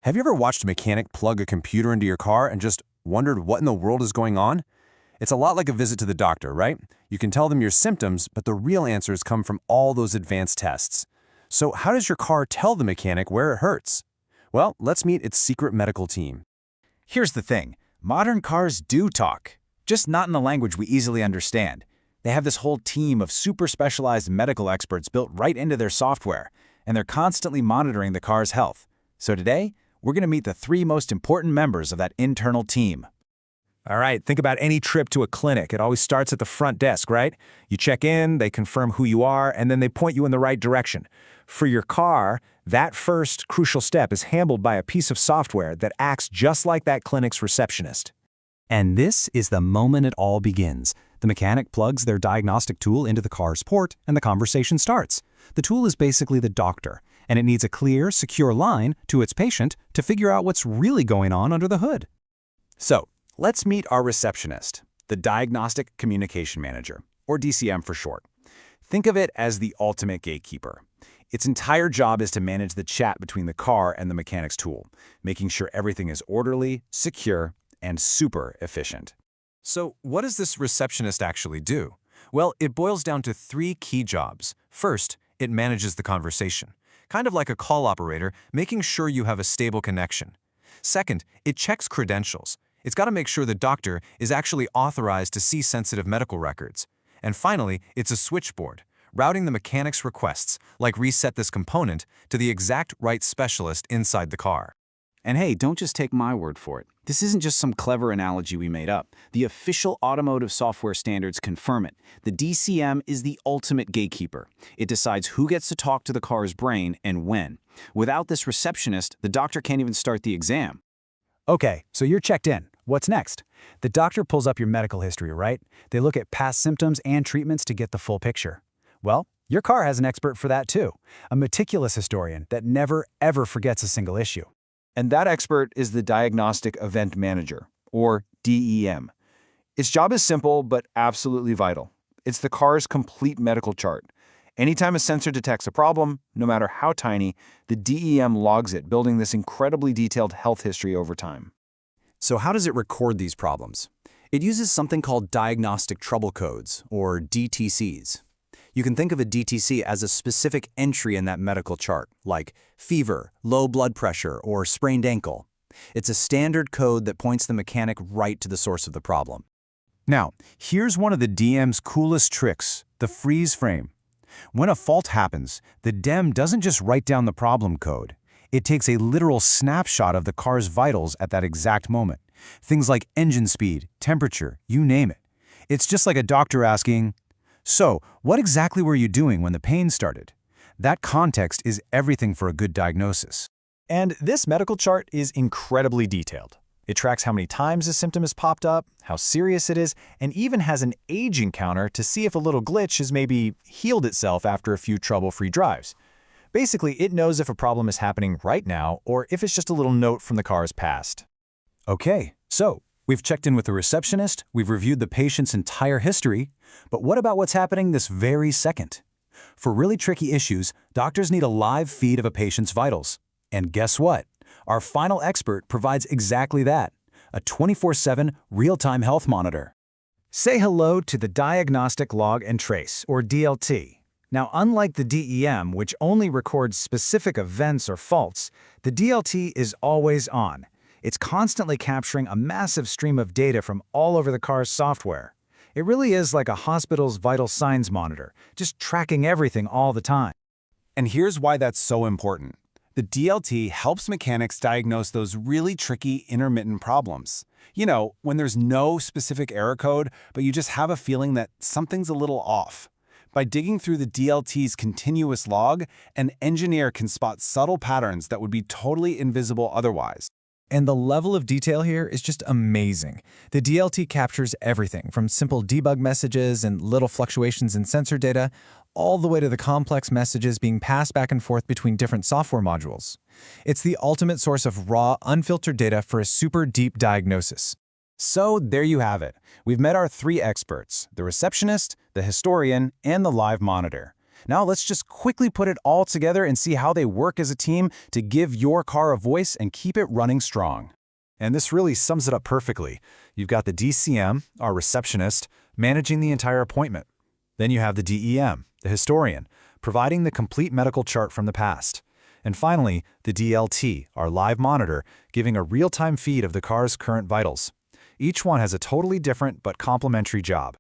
Have you ever watched a mechanic plug a computer into your car and just wondered what in the world is going on? It's a lot like a visit to the doctor, right? You can tell them your symptoms, but the real answers come from all those advanced tests. So how does your car tell the mechanic where it hurts? Well, let's meet its secret medical team. Here's the thing. Modern cars do talk, just not in the language we easily understand. They have this whole team of super specialized medical experts built right into their software, and they're constantly monitoring the car's health. So today, we're going to meet the 3 most important members of that internal team. All right, think about any trip to a clinic. It always starts at the front desk, right? You check in, they confirm who you are, and then they point you in the right direction. For your car, that first crucial step is handled by a piece of software that acts just like that clinic's receptionist. And this is the moment it all begins. The mechanic plugs their diagnostic tool into the car's port, and the conversation starts. The tool is basically the doctor, and it needs a clear, secure line to its patient to figure out what's really going on under the hood. So, let's meet our receptionist, the Diagnostic Communication Manager, or DCM for short. Think of it as the ultimate gatekeeper. Its entire job is to manage the chat between the car and the mechanic's tool, making sure everything is orderly, secure, and super efficient. So what does this receptionist actually do? Well, it boils down to 3 key jobs. First, it manages the conversation, kind of like a call operator, making sure you have a stable connection. Second, it checks credentials. It's got to make sure the doctor is actually authorized to see sensitive medical records. And finally, it's a switchboard, routing the mechanic's requests, like reset this component, to the exact right specialist inside the car. And hey, don't just take my word for it. This isn't just some clever analogy we made up. The official automotive software standards confirm it. The DCM is the ultimate gatekeeper. It decides who gets to talk to the car's brain and when. Without this receptionist, the doctor can't even start the exam. Okay, so you're checked in. What's next? The doctor pulls up your medical history, right? They look at past symptoms and treatments to get the full picture. Well, your car has an expert for that too, a meticulous historian that never, ever forgets a single issue. And that expert is the Diagnostic Event Manager, or DEM. Its job is simple but absolutely vital. It's the car's complete medical chart. Anytime a sensor detects a problem, no matter how tiny, the DEM logs it, building this incredibly detailed health history over time. So how does it record these problems? It uses something called diagnostic trouble codes, or DTCs. You can think of a DTC as a specific entry in that medical chart, like fever, low blood pressure, or sprained ankle. It's a standard code that points the mechanic right to the source of the problem. Now, here's one of the DM's coolest tricks, the freeze frame. When a fault happens, the DEM doesn't just write down the problem code. It takes a literal snapshot of the car's vitals at that exact moment. Things like engine speed, temperature, you name it. It's just like a doctor asking, "So, what exactly were you doing when the pain started?" That context is everything for a good diagnosis. And this medical chart is incredibly detailed. It tracks how many times a symptom has popped up, how serious it is, and even has an aging counter to see if a little glitch has maybe healed itself after a few trouble-free drives. Basically, it knows if a problem is happening right now or if it's just a little note from the car's past. Okay, so we've checked in with the receptionist, we've reviewed the patient's entire history, but what about what's happening this very second? For really tricky issues, doctors need a live feed of a patient's vitals. And guess what? Our final expert provides exactly that, a 24/7 real-time health monitor. Say hello to the Diagnostic Log and Trace, or DLT. Now, unlike the DEM, which only records specific events or faults, the DLT is always on. It's constantly capturing a massive stream of data from all over the car's software. It really is like a hospital's vital signs monitor, just tracking everything all the time. And here's why that's so important. The DLT helps mechanics diagnose those really tricky intermittent problems. You know, when there's no specific error code, but you just have a feeling that something's a little off. By digging through the DLT's continuous log, an engineer can spot subtle patterns that would be totally invisible otherwise. And the level of detail here is just amazing. The DLT captures everything from simple debug messages and little fluctuations in sensor data, all the way to the complex messages being passed back and forth between different software modules. It's the ultimate source of raw, unfiltered data for a super deep diagnosis. So there you have it. We've met our 3 experts, the receptionist, the historian, and the live monitor. Now let's just quickly put it all together and see how they work as a team to give your car a voice and keep it running strong. And this really sums it up perfectly. You've got the DCM, our receptionist, managing the entire appointment. Then you have the DEM, the historian, providing the complete medical chart from the past. And finally, the DLT, our live monitor, giving a real-time feed of the car's current vitals. Each one has a totally different but complementary job.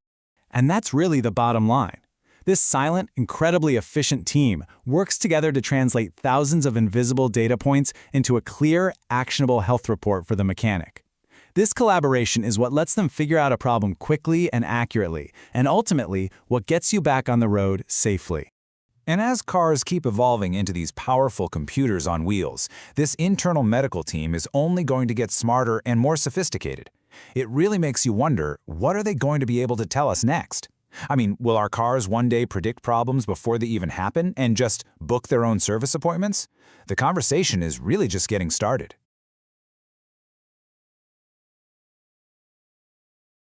And that's really the bottom line. This silent, incredibly efficient team works together to translate thousands of invisible data points into a clear, actionable health report for the mechanic. This collaboration is what lets them figure out a problem quickly and accurately, and ultimately, what gets you back on the road safely. And as cars keep evolving into these powerful computers on wheels, this internal medical team is only going to get smarter and more sophisticated. It really makes you wonder, what are they going to be able to tell us next? I mean, will our cars one day predict problems before they even happen and just book their own service appointments? The conversation is really just getting started.